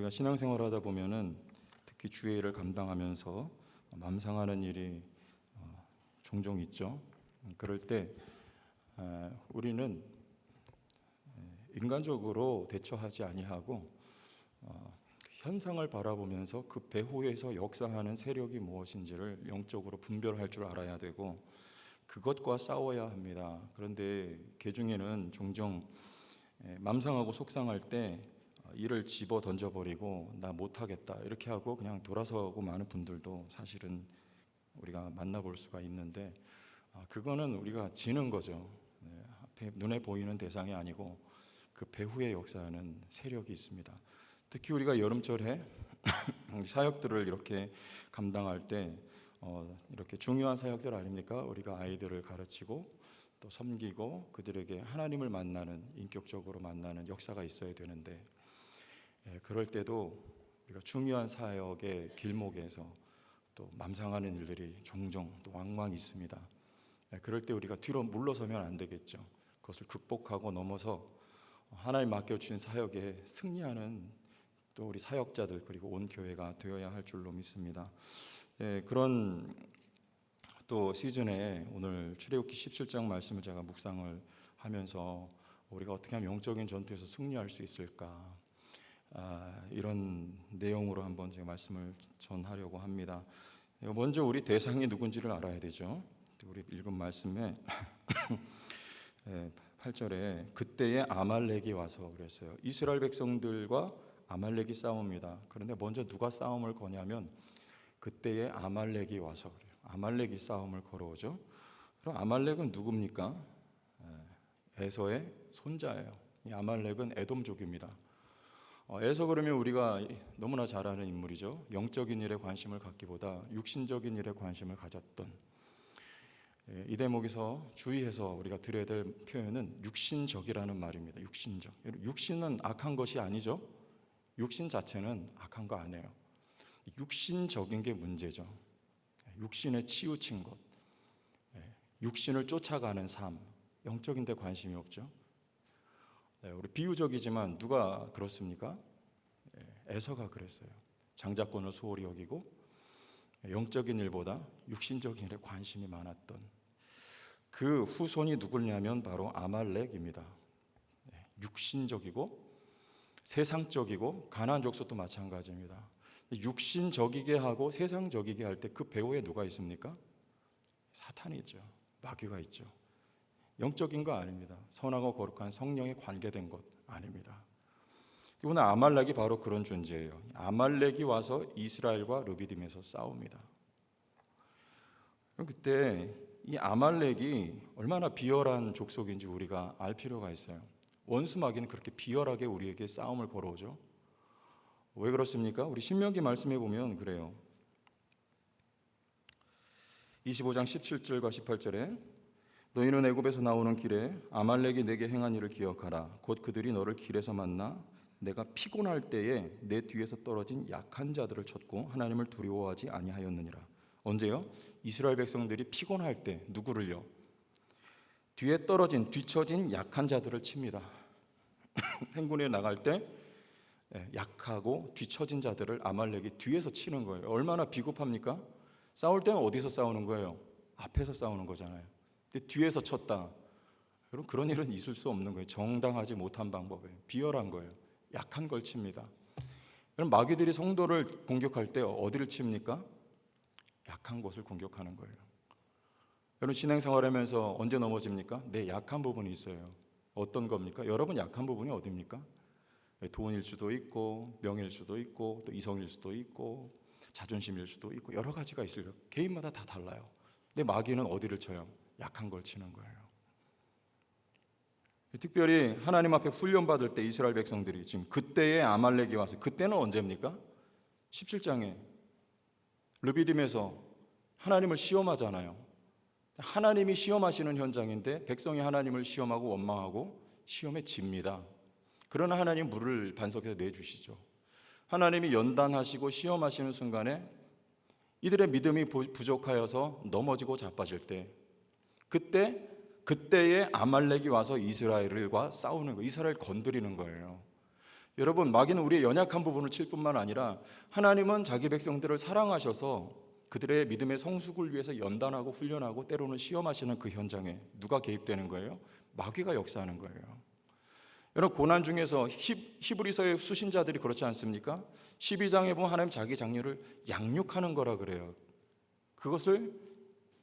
우리가 신앙생활하다 보면은 특히 주의 일을 감당하면서 맘상하는 일이 종종 있죠. 그럴 때 우리는 인간적으로 대처하지 아니하고 현상을 바라보면서 그 배후에서 역사하는 세력이 무엇인지를 영적으로 분별할 줄 알아야 되고 그것과 싸워야 합니다. 그런데 개중에는 종종 맘상하고 속상할 때 일을 집어 던져버리고 나 못하겠다 이렇게 하고 그냥 돌아서고 마는 분들도 사실은 우리가 만나볼 수가 있는데 그거는 우리가 지는 거죠. 앞에 눈에 보이는 대상이 아니고 그 배후에 역사하는 세력이 있습니다. 특히 우리가 여름철에 사역들을 이렇게 감당할 때 이렇게 중요한 사역들 아닙니까? 우리가 아이들을 가르치고 또 섬기고 그들에게 하나님을 만나는 인격적으로 만나는 역사가 있어야 되는데 그럴 때도 우리가 중요한 사역의 길목에서 또 맘상하는 일들이 종종 또 왕왕 있습니다. 그럴 때 우리가 뒤로 물러서면 안 되겠죠. 그것을 극복하고 넘어서 하나님 맡겨주신 사역에 승리하는 또 우리 사역자들 그리고 온 교회가 되어야 할 줄로 믿습니다. 그런 또 시즌에 오늘 출애굽기 17장 말씀을 제가 묵상을 하면서 우리가 어떻게 하면 영적인 전투에서 승리할 수 있을까 이런 내용으로 한번 제가 말씀을 전하려고 합니다. 먼저 우리 대상이 누군지를 알아야 되죠. 우리 읽은 말씀에 8절에 그때에 아말렉이 와서 그랬어요. 이스라엘 백성들과 아말렉이 싸웁니다. 그런데 먼저 누가 싸움을 거냐면 그때에 아말렉이 와서 그래요. 아말렉이 싸움을 걸어오죠. 그럼 아말렉은 누굽니까? 에서의 손자예요. 이 아말렉은 에돔족입니다. 에서 그러면 우리가 너무나 잘 아는 인물이죠. 영적인 일에 관심을 갖기보다 육신적인 일에 관심을 가졌던 이 대목에서 주의해서 우리가 들어야 될 표현은 육신적이라는 말입니다. 육신적. 육신은 악한 것이 아니죠. 육신 자체는 악한 거 아니에요. 육신적인 게 문제죠. 육신에 치우친 것, 육신을 쫓아가는 삶, 영적인 데 관심이 없죠. 우리 비유적이지만 누가 그렇습니까? 에서가 그랬어요. 장자권을 소홀히 여기고 영적인 일보다 육신적인 일에 관심이 많았던 그 후손이 누구냐면 바로 아말렉입니다. 육신적이고 세상적이고 가나안 족속도 마찬가지입니다. 육신적이게 하고 세상적이게 할 때 그 배후에 누가 있습니까? 사탄이 있죠. 마귀가 있죠. 영적인 거 아닙니다. 선하고 거룩한 성령에 관계된 것 아닙니다. 오늘 아말렉이 바로 그런 존재예요. 아말렉이 와서 이스라엘과 르비딤에서 싸웁니다. 그때 이 아말렉이 얼마나 비열한 족속인지 우리가 알 필요가 있어요. 원수 마귀는 그렇게 비열하게 우리에게 싸움을 걸어오죠. 왜 그렇습니까? 우리 신명기 말씀해 보면 그래요. 25장 17절과 18절에 너희는 애굽에서 나오는 길에 아말렉이 내게 행한 일을 기억하라. 곧 그들이 너를 길에서 만나 내가 피곤할 때에 내 뒤에서 떨어진 약한 자들을 쳤고 하나님을 두려워하지 아니하였느니라. 언제요? 이스라엘 백성들이 피곤할 때 누구를요? 뒤에 떨어진 뒤처진 약한 자들을 칩니다. 행군에 나갈 때 약하고 뒤처진 자들을 아말렉이 뒤에서 치는 거예요. 얼마나 비겁합니까? 싸울 때는 어디서 싸우는 거예요? 앞에서 싸우는 거잖아요. 근데 뒤에서 쳤다. 그럼 그런 일은 있을 수 없는 거예요. 정당하지 못한 방법이에요. 비열한 거예요. 약한 걸 칩니다. 그럼 마귀들이 성도를 공격할 때 어디를 칩니까? 약한 곳을 공격하는 거예요. 여러분 신앙생활하면서 언제 넘어집니까? 내 약한 부분이 있어요. 어떤 겁니까? 여러분 약한 부분이 어디입니까? 돈일 수도 있고 명예일 수도 있고 또 이성일 수도 있고 자존심일 수도 있고 여러 가지가 있어요. 개인마다 다 달라요. 근데 마귀는 어디를 쳐요? 약한 걸 치는 거예요. 특별히 하나님 앞에 훈련받을 때 이스라엘 백성들이 지금 그때에 아말렉이 와서 그때는 언제입니까? 17장에 르비딤에서 하나님을 시험하잖아요. 하나님이 시험하시는 현장인데 백성이 하나님을 시험하고 원망하고 시험에 집니다. 그러나 하나님 물을 반석에서 내주시죠. 하나님이 연단하시고 시험하시는 순간에 이들의 믿음이 부족하여서 넘어지고 자빠질 때 그때에 아말렉이 와서 이스라엘과 싸우는 거예요. 이스라엘 건드리는 거예요. 여러분, 마귀는 우리의 연약한 부분을 칠 뿐만 아니라 하나님은 자기 백성들을 사랑하셔서 그들의 믿음의 성숙을 위해서 연단하고 훈련하고 때로는 시험하시는 그 현장에 누가 개입되는 거예요? 마귀가 역사하는 거예요. 여러분, 고난 중에서 히브리서의 수신자들이 그렇지 않습니까? 12장에 보면 하나님 자기 장녀를 양육하는 거라 그래요. 그것을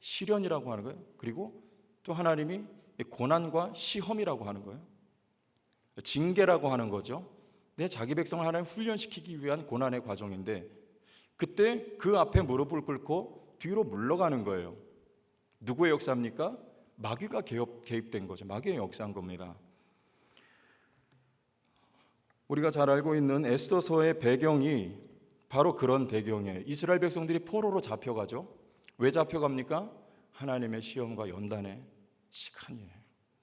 시련이라고 하는 거예요. 그리고 또 하나님이 고난과 시험이라고 하는 거예요. 징계라고 하는 거죠. 내 자기 백성을 하나님 훈련시키기 위한 고난의 과정인데, 그때 그 앞에 무릎을 꿇고 뒤로 물러가는 거예요. 누구의 역사입니까? 마귀가 개입된 거죠. 마귀의 역사인 겁니다. 우리가 잘 알고 있는 에스더서의 배경이 바로 그런 배경이에요. 이스라엘 백성들이 포로로 잡혀가죠. 왜 잡혀갑니까? 하나님의 시험과 연단의 시간이에요.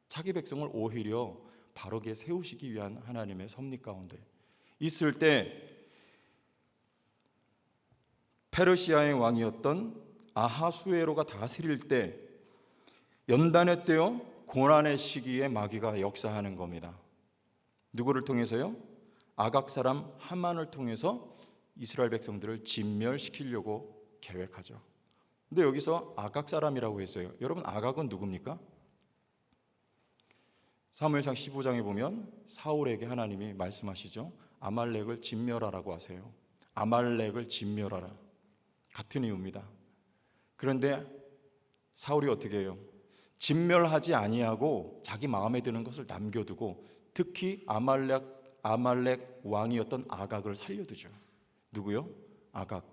자기 백성을 오히려 바르게 세우시기 위한 하나님의 섭리 가운데 있을 때, 페르시아의 왕이었던 아하수에로가 다스릴 때, 연단의 때요, 고난의 시기에 마귀가 역사하는 겁니다. 누구를 통해서요? 아각 사람 하만을 통해서 이스라엘 백성들을 진멸시키려고 계획하죠. 근데 여기서 아각 사람이라고 했어요. 여러분, 아각은 누굽니까? 사무엘상 15장에 보면 사울에게 하나님이 말씀하시죠. 아말렉을 진멸하라고 하세요. 아말렉을 진멸하라. 같은 이유입니다. 그런데 사울이 어떻게 해요? 진멸하지 아니하고 자기 마음에 드는 것을 남겨두고 특히 아말렉 왕이었던 아각을 살려두죠. 누구요? 아각,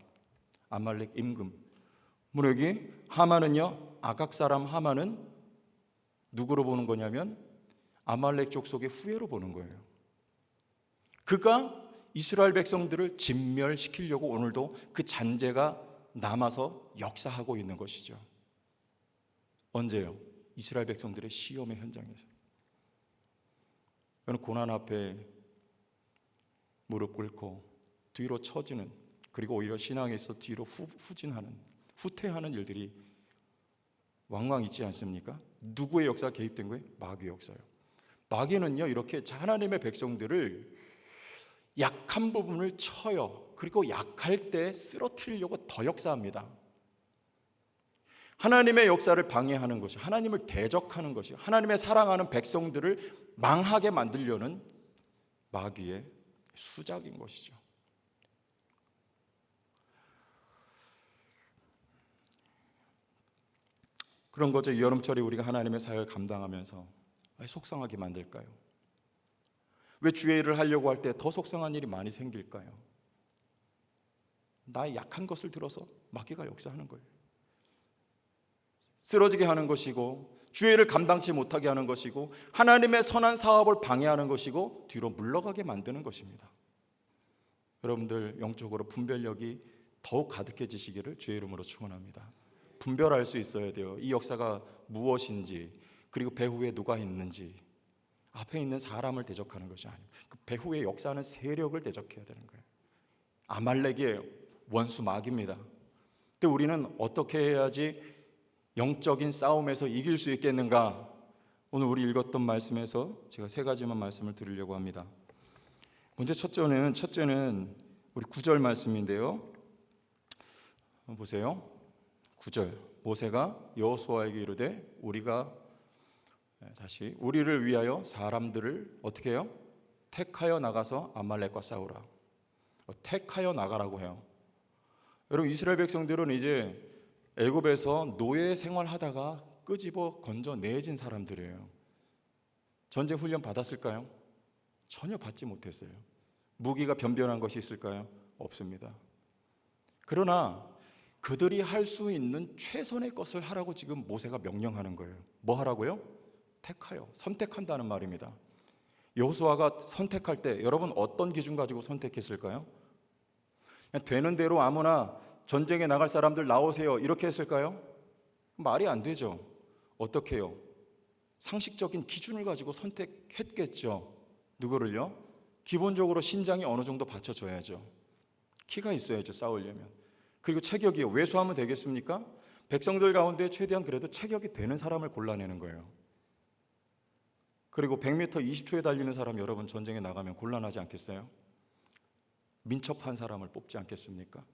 아말렉 임금. 물론 여기 하만은요, 아각 사람 하만은 누구로 보는 거냐면 아말렉 족속의 후예로 보는 거예요. 그가 이스라엘 백성들을 진멸시키려고 오늘도 그 잔재가 남아서 역사하고 있는 것이죠. 언제요? 이스라엘 백성들의 시험의 현장에서. 여러분, 고난 앞에 무릎 꿇고 뒤로 처지는, 그리고 오히려 신앙에서 뒤로 후퇴하는 일들이 왕왕 있지 않습니까? 누구의 역사가 개입된 거예요? 마귀의 역사예요. 마귀는요, 이렇게 하나님의 백성들을 약한 부분을 쳐요. 그리고 약할 때 쓰러뜨리려고 더 역사합니다. 하나님의 역사를 방해하는 것이, 하나님을 대적하는 것이, 하나님의 사랑하는 백성들을 망하게 만들려는 마귀의 수작인 것이죠. 그런 거죠. 이 여름철에 우리가 하나님의 사역을 감당하면서 왜 속상하게 만들까요? 왜 주의 일을 하려고 할 때 더 속상한 일이 많이 생길까요? 나의 약한 것을 들어서 마귀가 역사하는 거예요. 쓰러지게 하는 것이고, 주의 일을 감당치 못하게 하는 것이고, 하나님의 선한 사업을 방해하는 것이고, 뒤로 물러가게 만드는 것입니다. 여러분들 영적으로 분별력이 더욱 가득해지시기를 주의 이름으로 축원합니다. 분별할 수 있어야 돼요. 이 역사가 무엇인지, 그리고 배후에 누가 있는지. 앞에 있는 사람을 대적하는 것이 아니고 그 배후에 역사하는 세력을 대적해야 되는 거예요. 아말렉이에요. 원수 마귀입니다. 근데 우리는 어떻게 해야지 영적인 싸움에서 이길 수 있겠는가? 오늘 우리 읽었던 말씀에서 제가 세 가지만 말씀을 드리려고 합니다. 먼저 첫째는 우리 9절 말씀인데요. 보세요. 9절. 모세가 여호수아에게 이르되 우리를 위하여 사람들을 어떻게 해요? 택하여 나가서 아말렉과 싸우라. 택하여 나가라고 해요. 여러분, 이스라엘 백성들은 이제 애굽에서 노예 생활하다가 끄집어 건져내진 사람들이에요. 전쟁 훈련 받았을까요? 전혀 받지 못했어요. 무기가 변변한 것이 있을까요? 없습니다. 그러나 그들이 할 수 있는 최선의 것을 하라고 지금 모세가 명령하는 거예요. 뭐 하라고요? 택하여, 선택한다는 말입니다. 여호수아가 선택할 때 여러분 어떤 기준 가지고 선택했을까요? 그냥 되는 대로 아무나 전쟁에 나갈 사람들 나오세요 이렇게 했을까요? 말이 안 되죠. 어떻게 해요? 상식적인 기준을 가지고 선택했겠죠. 누구를요? 기본적으로 신장이 어느 정도 받쳐줘야죠. 키가 있어야죠, 싸우려면. 그리고 체격이요. 왜수하면 되겠습니까? 백성들 가운데 최대한 그래도 체격이 되는 사람을 골라내는 거예요. 그리고 100m 20초에 달리는 사람 여러분 전쟁에 나가면 곤란하지 않겠어요? 민첩한 사람을 뽑지 않겠습니까?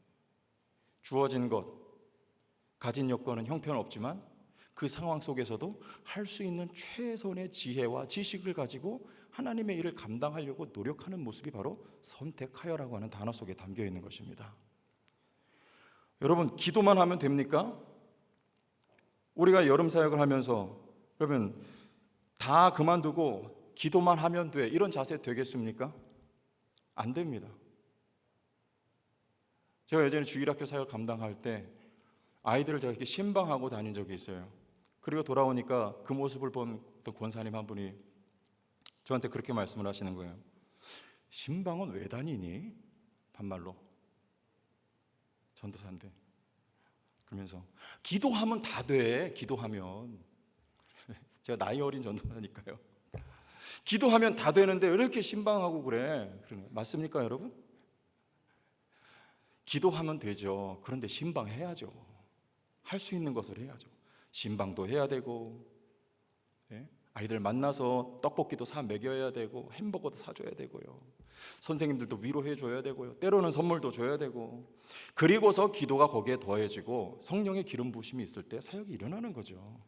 주어진 것, 가진 여건은 형편없지만 그 상황 속에서도 할 수 있는 최선의 지혜와 지식을 가지고 하나님의 일을 감당하려고 노력하는 모습이 바로 선택하여라고 하는 단어 속에 담겨 있는 것입니다. 여러분, 기도만 하면 됩니까? 우리가 여름 사역을 하면서 여러분 다 그만두고 기도만 하면 돼, 이런 자세 되겠습니까? 안 됩니다. 제가 예전에 주일학교 사역을 감당할 때 아이들을 제가 이렇게 신방하고 다닌 적이 있어요. 그리고 돌아오니까 그 모습을 본 어떤 권사님 한 분이 저한테 그렇게 말씀을 하시는 거예요. 신방은 왜 다니니? 반말로. 전도사인데. 그러면서 기도하면 다 돼. 기도하면. 제가 나이 어린 전도사니까요. 기도하면 다 되는데 왜 이렇게 신방하고 그래? 맞습니까, 여러분? 기도하면 되죠. 그런데 신방해야죠. 할 수 있는 것을 해야죠. 신방도 해야 되고, 아이들 만나서 떡볶이도 사 먹여야 되고, 햄버거도 사줘야 되고요. 선생님들도 위로해 줘야 되고요. 때로는 선물도 줘야 되고, 그리고서 기도가 거기에 더해지고 성령의 기름 부으심이 있을 때 사역이 일어나는 거죠.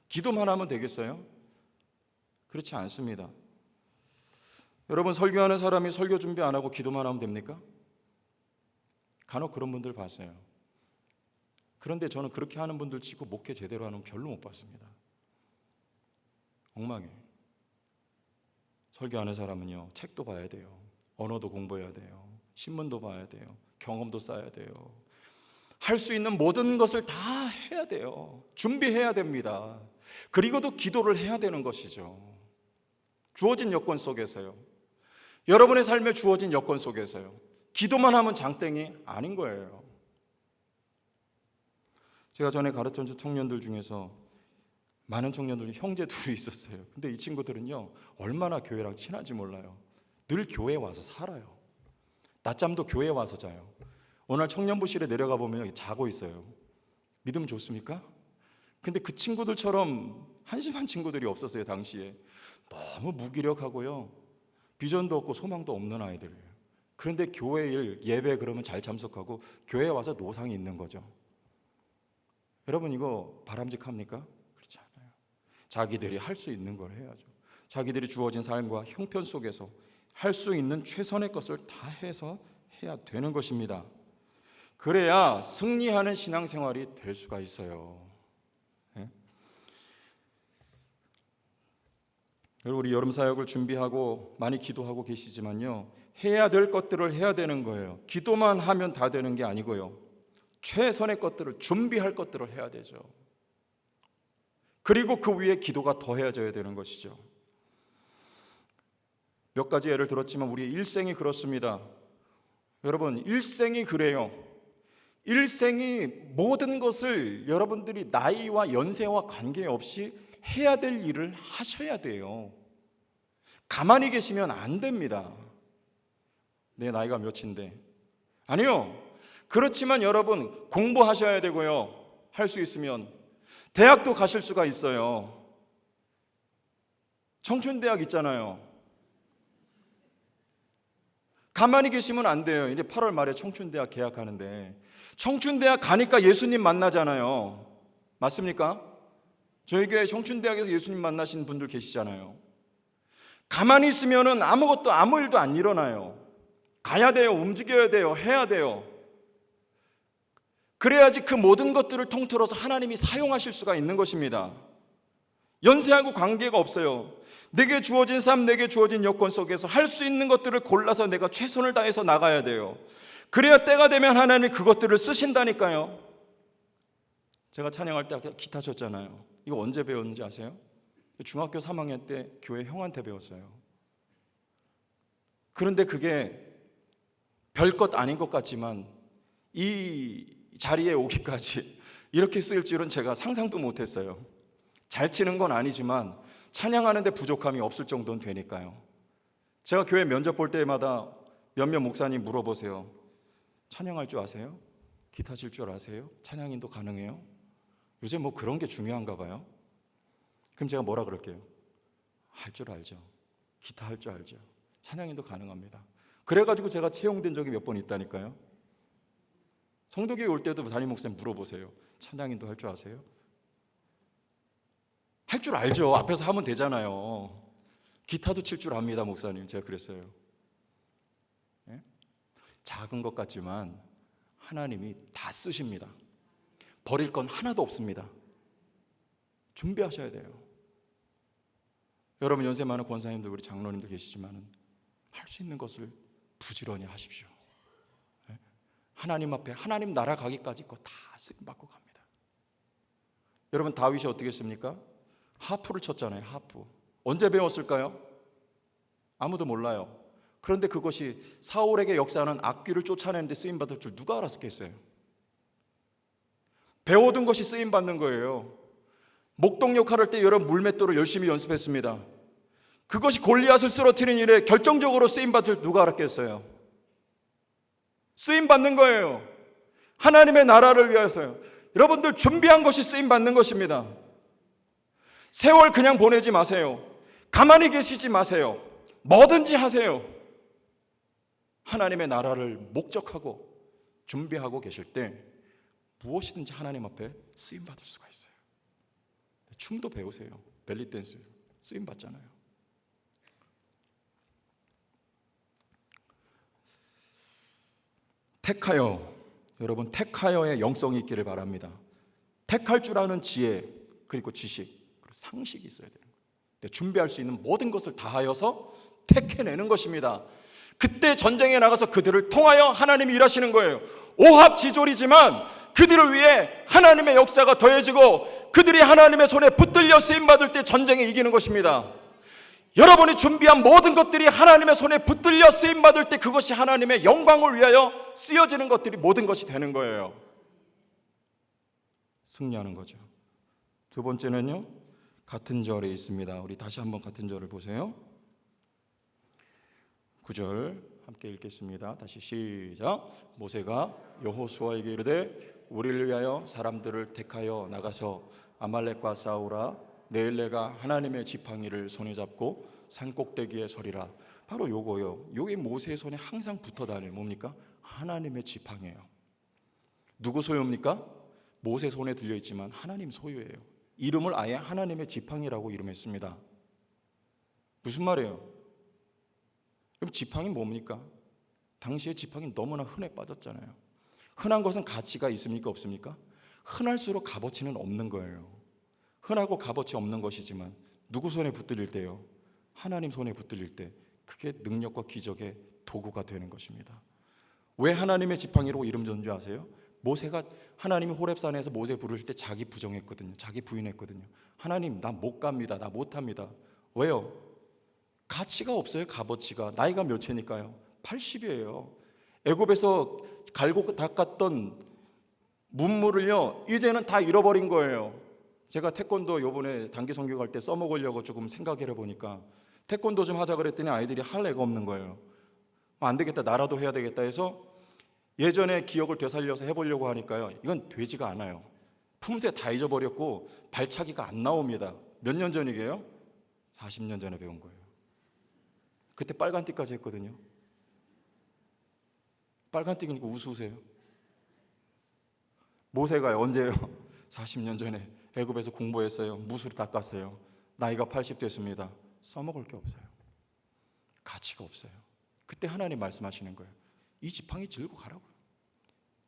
기도만 하면 되겠어요? 그렇지 않습니다. 여러분, 설교하는 사람이 설교 준비 안 하고 기도만 하면 됩니까? 간혹 그런 분들 봤어요. 그런데 저는 그렇게 하는 분들 치고 목회 제대로 하는 건 별로 못 봤습니다. 엉망해. 설교하는 사람은요, 책도 봐야 돼요. 언어도 공부해야 돼요. 신문도 봐야 돼요. 경험도 쌓아야 돼요. 할 수 있는 모든 것을 다 해야 돼요. 준비해야 됩니다. 그리고도 기도를 해야 되는 것이죠. 주어진 여건 속에서요. 여러분의 삶에 주어진 여건 속에서요. 기도만 하면 장땡이 아닌 거예요. 제가 전에 가르쳤던 청년들 중에서 많은 청년들이 형제 둘이 있었어요. 근데 이 친구들은요, 얼마나 교회랑 친한지 몰라요. 늘 교회에 와서 살아요. 낮잠도 교회에 와서 자요. 어느 날 청년부실에 내려가 보면 자고 있어요. 믿으면 좋습니까? 근데 그 친구들처럼 한심한 친구들이 없었어요. 당시에 너무 무기력하고요, 비전도 없고 소망도 없는 아이들이에요. 그런데 교회 일, 예배 그러면 잘 참석하고 교회에 와서 노상이 있는 거죠. 여러분, 이거 바람직합니까? 그렇지 않아요. 자기들이 할 수 있는 걸 해야죠. 자기들이 주어진 삶과 형편 속에서 할 수 있는 최선의 것을 다 해서 해야 되는 것입니다. 그래야 승리하는 신앙생활이 될 수가 있어요. 우리 여름 사역을 준비하고 많이 기도하고 계시지만요, 해야 될 것들을 해야 되는 거예요. 기도만 하면 다 되는 게 아니고요, 최선의 것들을, 준비할 것들을 해야 되죠. 그리고 그 위에 기도가 더해져야 되는 것이죠. 몇 가지 예를 들었지만 우리의 일생이 그렇습니다. 여러분, 일생이 그래요. 일생이 모든 것을 여러분들이 나이와 연세와 관계없이 해야 될 일을 하셔야 돼요. 가만히 계시면 안 됩니다. 내 나이가 몇인데. 아니요. 그렇지만 여러분, 공부하셔야 되고요. 할 수 있으면 대학도 가실 수가 있어요. 청춘대학 있잖아요. 가만히 계시면 안 돼요. 이제 8월 말에 청춘대학 개학하는데, 청춘대학 가니까 예수님 만나잖아요. 맞습니까? 저희 교회 청춘대학에서 예수님 만나신 분들 계시잖아요. 가만히 있으면 아무것도, 아무 일도 안 일어나요. 가야 돼요. 움직여야 돼요. 해야 돼요. 그래야지 그 모든 것들을 통틀어서 하나님이 사용하실 수가 있는 것입니다. 연세하고 관계가 없어요. 내게 주어진 삶, 내게 주어진 여건 속에서 할 수 있는 것들을 골라서 내가 최선을 다해서 나가야 돼요. 그래야 때가 되면 하나님이 그것들을 쓰신다니까요. 제가 찬양할 때 기타 쳤잖아요. 이거 언제 배웠는지 아세요? 중학교 3학년 때 교회 형한테 배웠어요. 그런데 그게 별것 아닌 것 같지만 이 자리에 오기까지 이렇게 쓰일 줄은 제가 상상도 못했어요. 잘 치는 건 아니지만 찬양하는데 부족함이 없을 정도는 되니까요. 제가 교회 면접 볼 때마다 몇몇 목사님 물어보세요. 찬양할 줄 아세요? 기타 칠 줄 아세요? 찬양인도 가능해요? 요새 뭐 그런 게 중요한가 봐요. 그럼 제가 뭐라 그럴게요? 할 줄 알죠. 기타 할 줄 알죠. 찬양인도 가능합니다. 그래가지고 제가 채용된 적이 몇 번 있다니까요. 성도교회 올 때도 담임 목사님 물어보세요. 찬양인도 할 줄 아세요? 할 줄 알죠. 앞에서 하면 되잖아요. 기타도 칠 줄 압니다, 목사님. 제가 그랬어요. 예? 작은 것 같지만 하나님이 다 쓰십니다. 버릴 건 하나도 없습니다. 준비하셔야 돼요. 여러분, 연세 많은 권사님들, 우리 장로님들 계시지만 할 수 있는 것을 부지런히 하십시오. 예? 하나님 앞에 하나님 나라 가기까지 거 다 쓰임받고 갑니다. 여러분, 다윗이 어떻게 했습니까? 하프를 쳤잖아요. 하프. 언제 배웠을까요? 아무도 몰라요. 그런데 그것이 사울에게 역사하는 악귀를 쫓아내는데 쓰임받을 줄 누가 알았겠어요? 배워둔 것이 쓰임받는 거예요. 목동 역할할 때 여러분 물맷돌을 열심히 연습했습니다. 그것이 골리앗을 쓰러뜨리는 일에 결정적으로 쓰임받을 누가 알았겠어요? 쓰임받는 거예요. 하나님의 나라를 위해서요. 여러분들 준비한 것이 쓰임받는 것입니다. 세월 그냥 보내지 마세요. 가만히 계시지 마세요. 뭐든지 하세요. 하나님의 나라를 목적하고 준비하고 계실 때 무엇이든지 하나님 앞에 쓰임받을 수가 있어요. 춤도 배우세요. 벨리댄스 쓰임받잖아요. 택하여, 여러분 택하여의 영성이 있기를 바랍니다. 택할 줄 아는 지혜, 그리고 지식, 그리고 상식이 있어야 되는 거예요. 준비할 수 있는 모든 것을 다하여서 택해내는 것입니다. 그때 전쟁에 나가서 그들을 통하여 하나님이 일하시는 거예요. 오합지졸이지만 그들을 위해 하나님의 역사가 더해지고 그들이 하나님의 손에 붙들려 쓰임받을 때 전쟁에 이기는 것입니다. 여러분이 준비한 모든 것들이 하나님의 손에 붙들려 쓰임받을 때 그것이 하나님의 영광을 위하여 쓰여지는 것들이 모든 것이 되는 거예요. 승리하는 거죠. 두 번째는요, 같은 절에 있습니다. 우리 다시 한번 같은 절을 보세요. 9절 함께 읽겠습니다. 다시 시작. 모세가 여호수아에게 이르되 우리를 위하여 사람들을 택하여 나가서 아말렉과 싸우라. 내일 내가 하나님의 지팡이를 손에 잡고 산 꼭대기에 서리라. 바로 요거요. 요게 모세의 손에 항상 붙어 다니는 뭡니까? 하나님의 지팡이에요. 누구 소유입니까? 모세 손에 들려 있지만 하나님 소유예요. 이름을 아예 하나님의 지팡이라고 이름했습니다. 무슨 말이에요? 그럼 지팡이 뭡니까? 당시에 지팡이 너무나 흔해 빠졌잖아요. 흔한 것은 가치가 있습니까? 없습니까? 흔할수록 값어치는 없는 거예요. 흔하고 값어치 없는 것이지만 누구 손에 붙들릴 때요? 하나님 손에 붙들릴 때 그게 능력과 기적의 도구가 되는 것입니다. 왜 하나님의 지팡이로 이름 지은 줄 아세요? 모세가 하나님이 호렙산에서 모세 부를 때 자기 부정했거든요. 자기 부인했거든요. 하나님 나 못 갑니다. 나 못합니다. 왜요? 가치가 없어요. 값어치가. 나이가 몇이니까요? 80이에요. 애굽에서 갈고 닦았던 문물을요 이제는 다 잃어버린 거예요. 제가 태권도 요번에 단기 선교 갈 때 써먹으려고 조금 생각을 해보니까 태권도 좀 하자 그랬더니 아이들이 할 애가 없는 거예요. 안 되겠다, 나라도 해야 되겠다 해서 예전의 기억을 되살려서 해보려고 하니까요 이건 되지가 않아요. 품새 다 잊어버렸고 발차기가 안 나옵니다. 몇 년 전이게요? 40년 전에 배운 거예요. 그때 빨간띠까지 했거든요. 빨간띠니까 우스우세요. 모세가요 언제요? 40년 전에 애굽에서 공부했어요. 무술을 닦았어요. 나이가 80 됐습니다. 써먹을 게 없어요. 가치가 없어요. 그때 하나님 말씀하시는 거예요. 이 지팡이 들고 가라고요.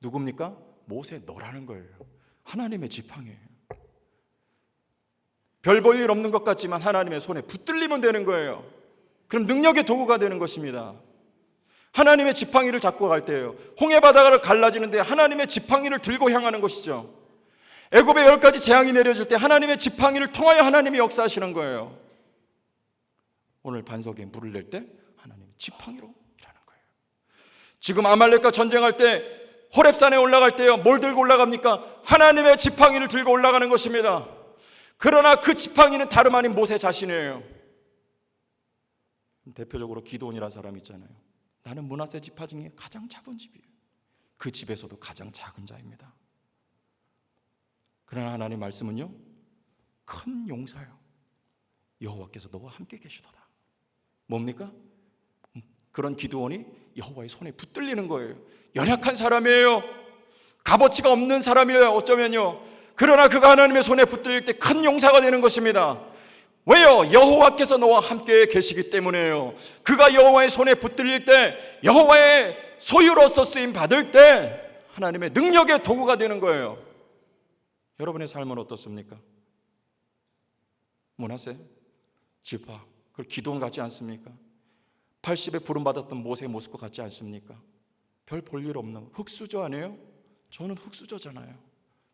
누굽니까? 모세 너라는 거예요. 하나님의 지팡이에요. 별 볼 일 없는 것 같지만 하나님의 손에 붙들리면 되는 거예요. 그럼 능력의 도구가 되는 것입니다. 하나님의 지팡이를 잡고 갈 때예요. 홍해 바다를 갈라지는데 하나님의 지팡이를 들고 향하는 것이죠. 애굽에 10가지 재앙이 내려질 때 하나님의 지팡이를 통하여 하나님이 역사하시는 거예요. 오늘 반석에 물을 낼 때 하나님의 지팡이로 일하는 거예요. 지금 아말렉과 전쟁할 때 호렙산에 올라갈 때요 뭘 들고 올라갑니까? 하나님의 지팡이를 들고 올라가는 것입니다. 그러나 그 지팡이는 다름 아닌 모세 자신이에요. 대표적으로 기드온이라는 사람이 있잖아요. 나는 므낫세 지파 중에 가장 작은 집이에요. 그 집에서도 가장 작은 자입니다. 그러나 하나님 말씀은요 큰 용사요. 여호와께서 너와 함께 계시도다. 뭡니까? 그런 기드온이 여호와의 손에 붙들리는 거예요. 연약한 사람이에요. 값어치가 없는 사람이에요, 어쩌면요. 그러나 그가 하나님의 손에 붙들릴 때 큰 용사가 되는 것입니다. 왜요? 여호와께서 너와 함께 계시기 때문에요. 그가 여호와의 손에 붙들릴 때, 여호와의 소유로서 쓰임 받을 때 하나님의 능력의 도구가 되는 거예요. 여러분의 삶은 어떻습니까? 문하세, 지파, 그걸 기도원 같지 않습니까? 80에 부름받았던 모세의 모습과 같지 않습니까? 별 볼 일 없는 흙수저 아니에요? 저는 흙수저잖아요.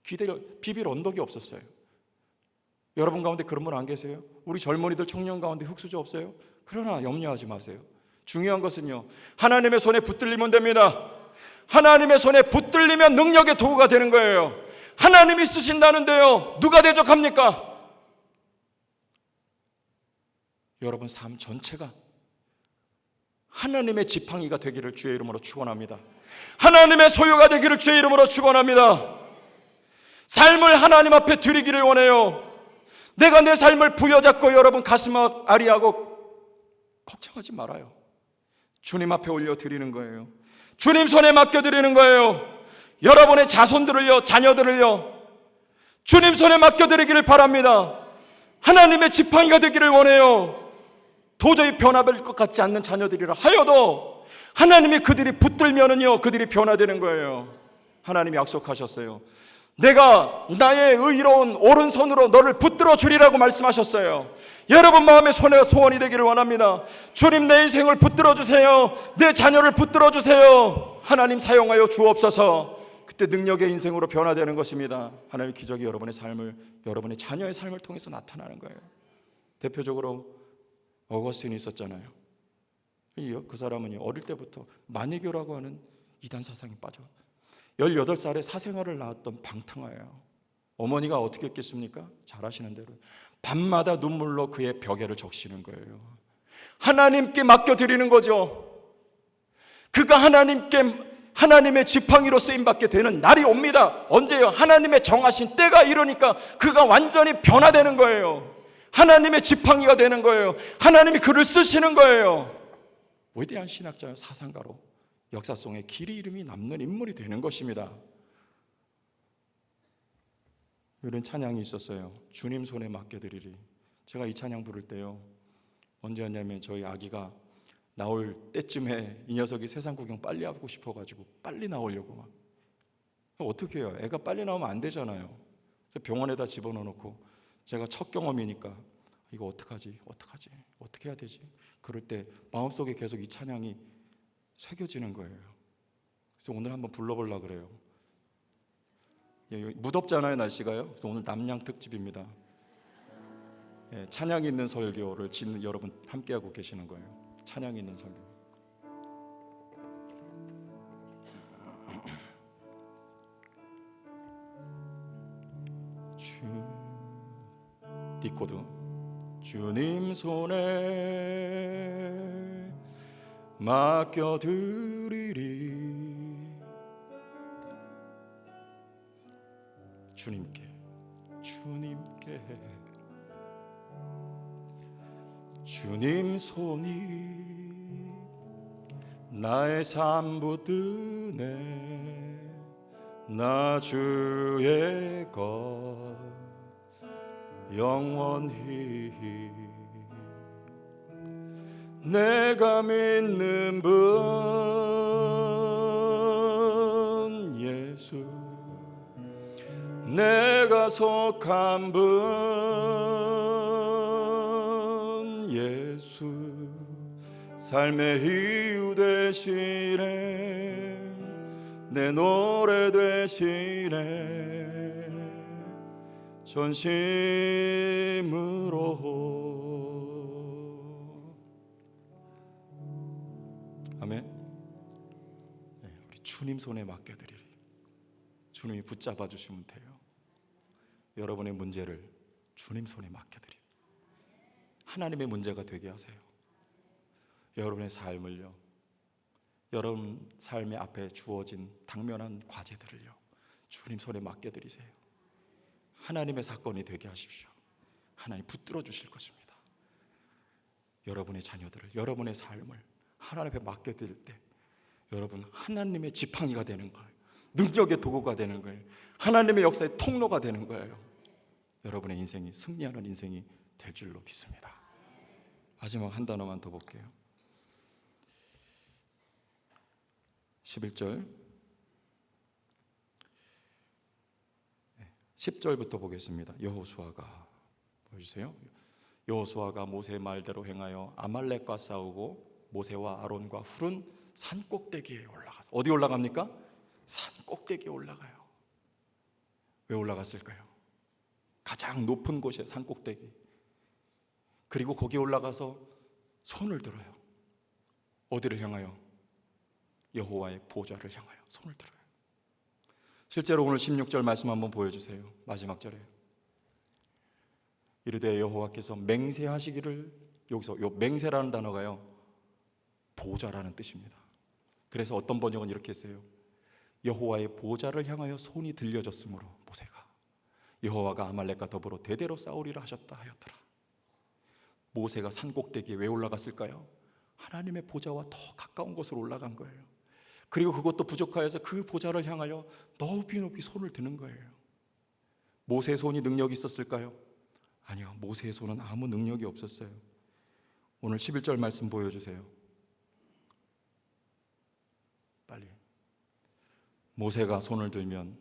비빌 언덕이 없었어요. 여러분 가운데 그런 분 안 계세요? 우리 젊은이들 청년 가운데 흙수저 없어요? 그러나 염려하지 마세요. 중요한 것은요, 하나님의 손에 붙들리면 됩니다. 하나님의 손에 붙들리면 능력의 도구가 되는 거예요. 하나님이 쓰신다는데요, 누가 대적합니까? 여러분 삶 전체가 하나님의 지팡이가 되기를 주의 이름으로 축원합니다. 하나님의 소유가 되기를 주의 이름으로 축원합니다. 삶을 하나님 앞에 드리기를 원해요. 내가 내 삶을 부여잡고 여러분 가슴 아리하고 걱정하지 말아요. 주님 앞에 올려드리는 거예요. 주님 손에 맡겨드리는 거예요. 여러분의 자손들을요, 자녀들을요, 주님 손에 맡겨드리기를 바랍니다. 하나님의 지팡이가 되기를 원해요. 도저히 변화될 것 같지 않는 자녀들이라 하여도 하나님이 그들이 붙들면은요, 그들이 변화되는 거예요. 하나님이 약속하셨어요. 내가 나의 의로운 오른손으로 너를 붙들어 주리라고 말씀하셨어요. 여러분 마음의 소원이 되기를 원합니다. 주님, 내 인생을 붙들어 주세요. 내 자녀를 붙들어 주세요. 하나님 사용하여 주옵소서. 그때 능력의 인생으로 변화되는 것입니다. 하나님의 기적이 여러분의 삶을, 여러분의 자녀의 삶을 통해서 나타나는 거예요. 대표적으로 어거스틴이 있었잖아요. 그 사람은 어릴 때부터 마니교라고 하는 이단 사상에 빠져 18살에 사생활을 낳았던 방탕아예요. 어머니가 어떻게 했겠습니까? 잘 아시는 대로 밤마다 눈물로 그의 벽에를 적시는 거예요. 하나님께 맡겨드리는 거죠. 그가 하나님의 지팡이로 쓰임받게 되는 날이 옵니다. 언제요? 하나님의 정하신 때가 이러니까 그가 완전히 변화되는 거예요. 하나님의 지팡이가 되는 거예요. 하나님이 그를 쓰시는 거예요. 위대한 신학자요, 사상가로 역사 속에 길이 이름이 남는 인물이 되는 것입니다. 이런 찬양이 있었어요. 주님 손에 맡겨드리리. 제가 이 찬양 부를 때요, 언제였냐면 저희 아기가 나올 때쯤에 이 녀석이 세상 구경 빨리 하고 싶어가지고 빨리 나오려고 막. 어떻게 해요? 애가 빨리 나오면 안 되잖아요. 그래서 병원에다 집어넣어놓고 제가 첫 경험이니까 이거 어떡하지? 어떻게 해야 되지? 그럴 때 마음속에 계속 이 찬양이 새겨지는 거예요. 그래서 오늘 한번 불러보려고 그래요. 무덥잖아요, 날씨가요. 그래서 오늘 남양 특집입니다. 찬양이 있는 설교를 지금 여러분 함께하고 계시는 거예요. 찬양이 있는 설교. D코드. 주님 손에 맡겨드리리. 주님께 주님 손이 나의 삶 붙드네. 나 주의 것 영원히. 내가 믿는 분 예수, 내가 속한 분 예수, 삶의 이유 되시네. 내 노래 되시네. 전심으로. 아멘. 우리 주님 손에 맡겨드리리. 주님이 붙잡아 주시면 돼요. 여러분의 문제를 주님 손에 맡겨드리리. 하나님의 문제가 되게 하세요. 여러분의 삶을요, 여러분 삶의 앞에 주어진 당면한 과제들을요, 주님 손에 맡겨드리세요. 하나님의 사건이 되게 하십시오. 하나님 붙들어 주실 것입니다. 여러분의 자녀들을, 여러분의 삶을 하나님 앞에 맡겨드릴 때 여러분 하나님의 지팡이가 되는 거예요. 능력의 도구가 되는 거예요. 하나님의 역사의 통로가 되는 거예요. 여러분의 인생이 승리하는 인생이 될 줄로 믿습니다. 마지막 한 단어만 더 볼게요. 11절 10절부터 보겠습니다. 여호수아가 보여주세요. 여호수아가 모세의 말대로 행하여 아말렉과 싸우고 모세와 아론과 훌은 산 꼭대기에 올라가서, 어디 올라갑니까? 산 꼭대기에 올라가요. 왜 올라갔을까요? 가장 높은 곳에 산 꼭대기. 그리고 거기 올라가서 손을 들어요. 어디를 향하여? 여호와의 보좌를 향하여 손을 들어요. 실제로 오늘 16절 말씀 한번 보여주세요. 마지막 절에 이르되 여호와께서 맹세하시기를, 여기서 요 맹세라는 단어가요 보좌라는 뜻입니다. 그래서 어떤 번역은 이렇게 했어요. 여호와의 보좌를 향하여 손이 들려졌으므로 모세가 여호와가 아말렉과 더불어 대대로 싸우리라 하셨다 하였더라. 모세가 산 꼭대기에 왜 올라갔을까요? 하나님의 보좌와 더 가까운 곳으로 올라간 거예요. 그리고 그것도 부족하여서 그 보좌를 향하여 높이 높이 손을 드는 거예요. 모세의 손이 능력이 있었을까요? 아니요, 모세의 손은 아무 능력이 없었어요. 오늘 11절 말씀 보여주세요. 빨리. 모세가 손을 들면,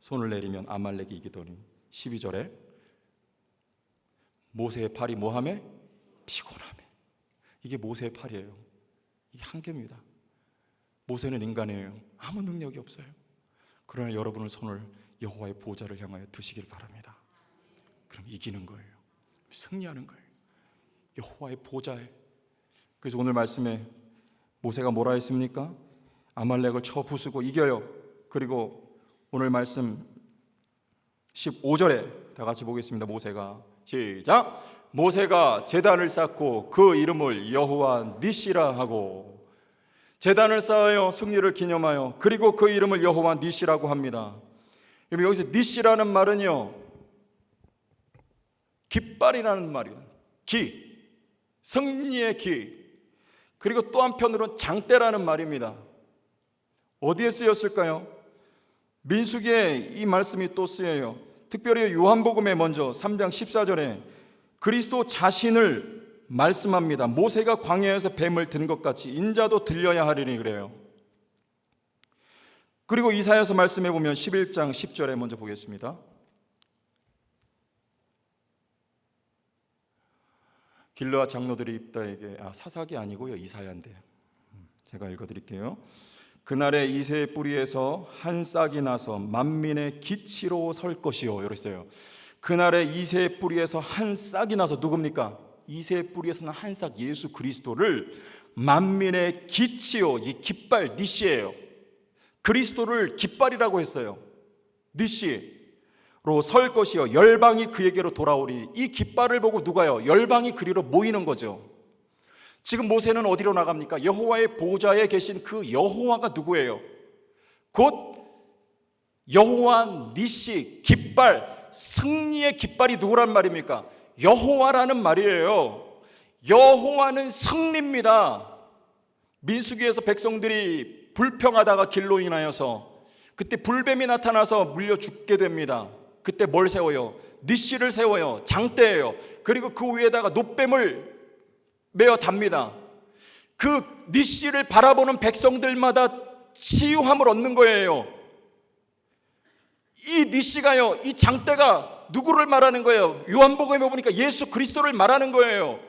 손을 내리면 아말렉이 이기더니 12절에 모세의 팔이 뭐하매? 피곤하매. 이게 모세의 팔이에요. 이게 한계입니다. 모세는 인간이에요. 아무 능력이 없어요. 그러나 여러분의 손을 여호와의 보좌를 향하여 드시길 바랍니다. 그럼 이기는 거예요. 승리하는 거예요. 여호와의 보좌에. 그래서 오늘 말씀에 모세가 뭐라 했습니까? 아말렉을 쳐 부수고 이겨요. 그리고 오늘 말씀 15절에 다 같이 보겠습니다. 모세가 시작. 모세가 제단을 쌓고 그 이름을 여호와 니시라 하고, 제단을 쌓아요 승리를 기념하여, 그리고 그 이름을 여호와 니시라고 합니다. 여기서 니시라는 말은요 깃발이라는 말이에요. 기, 승리의 기. 그리고 또 한편으로는 장대라는 말입니다. 어디에 쓰였을까요? 민수기에 이 말씀이 또 쓰여요. 특별히 요한복음에 먼저 3장 14절에 그리스도 자신을 말씀합니다. 모세가 광야에서 뱀을 든 것 같이 인자도 들려야 하리니 그래요. 그리고 이사야서 말씀해 보면 11장 10절에 먼저 보겠습니다. 길르앗 장로들이 입다에게, 사사기 아니고요 이사야인데 제가 읽어드릴게요. 그날에 이새의 뿌리에서 한 싹이 나서 만민의 기치로 설 것이요. 이랬어요. 그날에 이새의 뿌리에서 한 싹이 나서, 누굽니까? 이새의 뿌리에서 난 한 싹, 예수 그리스도를 만민의 기치요, 이 깃발 니시예요. 그리스도를 깃발이라고 했어요. 니시로 설 것이요 열방이 그에게로 돌아오리. 이 깃발을 보고 누가요? 열방이 그리로 모이는 거죠. 지금 모세는 어디로 나갑니까? 여호와의 보좌에 계신 그 여호와가 누구예요? 곧 여호와 니시, 깃발, 승리의 깃발이 누구란 말입니까? 여호와라는 말이에요. 여호와는 승리입니다. 민수기에서 백성들이 불평하다가 길로 인하여서 그때 불뱀이 나타나서 물려 죽게 됩니다. 그때 뭘 세워요? 니시를 세워요. 장대예요. 그리고 그 위에다가 놋뱀을 메어 답니다. 그 니시를 바라보는 백성들마다 치유함을 얻는 거예요. 이 니시가요, 이 장대가 누구를 말하는 거예요? 요한복음에 보니까 예수 그리스도를 말하는 거예요.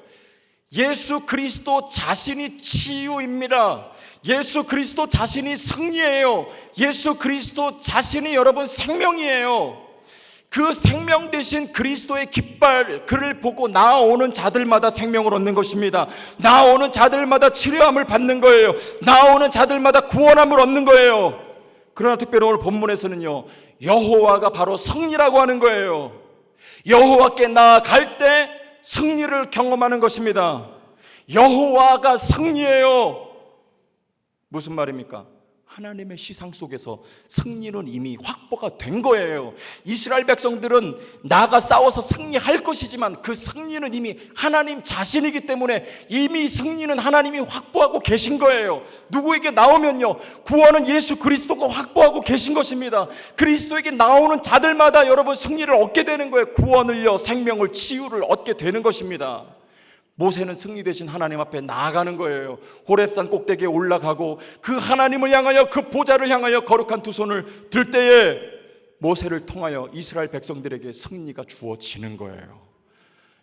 예수 그리스도 자신이 치유입니다. 예수 그리스도 자신이 승리예요. 예수 그리스도 자신이 여러분 생명이에요. 그 생명 되신 그리스도의 깃발, 그를 보고 나아오는 자들마다 생명을 얻는 것입니다. 나아오는 자들마다 치료함을 받는 거예요. 나아오는 자들마다 구원함을 얻는 거예요. 그러나 특별히 오늘 본문에서는요, 여호와가 바로 승리라고 하는 거예요. 여호와께 나아갈 때 승리를 경험하는 것입니다. 여호와가 승리예요. 무슨 말입니까? 하나님의 시상 속에서 승리는 이미 확보가 된 거예요. 이스라엘 백성들은 나아가 싸워서 승리할 것이지만 그 승리는 이미 하나님 자신이기 때문에 이미 승리는 하나님이 확보하고 계신 거예요. 누구에게 나오면요, 구원은 예수 그리스도가 확보하고 계신 것입니다. 그리스도에게 나오는 자들마다 여러분 승리를 얻게 되는 거예요. 구원을요, 생명을, 치유를 얻게 되는 것입니다. 모세는 승리 되신 하나님 앞에 나아가는 거예요. 호렙산 꼭대기에 올라가고 그 하나님을 향하여, 그 보좌를 향하여 거룩한 두 손을 들 때에 모세를 통하여 이스라엘 백성들에게 승리가 주어지는 거예요.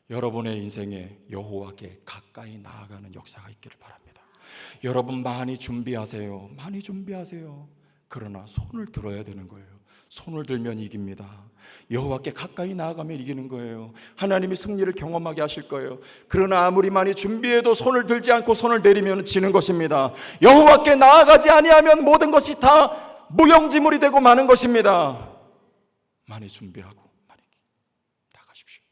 여러분의 인생에 여호와께 가까이 나아가는 역사가 있기를 바랍니다. 여러분 많이 준비하세요. 많이 준비하세요. 그러나 손을 들어야 되는 거예요. 손을 들면 이깁니다. 여호와께 가까이 나아가면 이기는 거예요. 하나님이 승리를 경험하게 하실 거예요. 그러나 아무리 많이 준비해도 손을 들지 않고 손을 내리면 지는 것입니다. 여호와께 나아가지 아니하면 모든 것이 다 무용지물이 되고 마는 것입니다. 많이 준비하고 많이 나가십시오.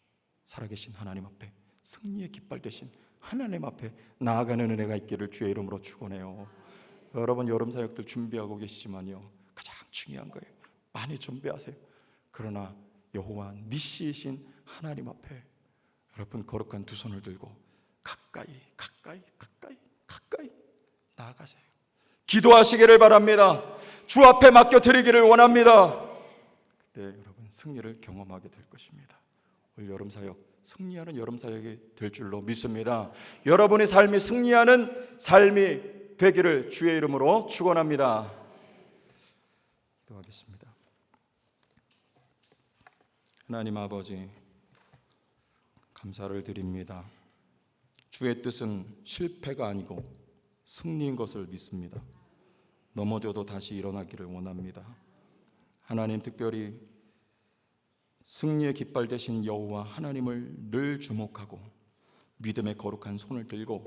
살아계신 하나님 앞에, 승리의 깃발 되신 하나님 앞에 나아가는 은혜가 있기를 주의 이름으로 축원해요. 여러분 여름 사역들 준비하고 계시지만요, 가장 중요한 거예요. 많이 준비하세요. 그러나 여호와 니시이신 하나님 앞에 여러분 거룩한 두 손을 들고 가까이 나아가세요. 기도하시기를 바랍니다. 주 앞에 맡겨드리기를 원합니다. 그때 여러분 승리를 경험하게 될 것입니다. 올 여름 사역, 승리하는 여름 사역이 될 줄로 믿습니다. 여러분의 삶이 승리하는 삶이 되기를 주의 이름으로 축원합니다. 기도하겠습니다. 하나님 아버지, 감사를 드립니다. 주의 뜻은 실패가 아니고 승리인 것을 믿습니다. 넘어져도 다시 일어나기를 원합니다. 하나님, 특별히 승리의 깃발 되신 여호와 하나님을 늘 주목하고 믿음의 거룩한 손을 들고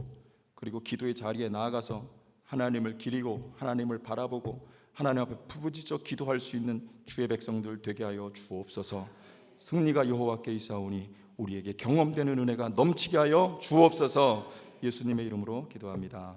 그리고 기도의 자리에 나아가서 하나님을 기리고 하나님을 바라보고 하나님 앞에 부부짖어 기도할 수 있는 주의 백성들 되게 하여 주옵소서. 승리가 여호와께 있사오니 우리에게 경험되는 은혜가 넘치게 하여 주옵소서. 예수님의 이름으로 기도합니다.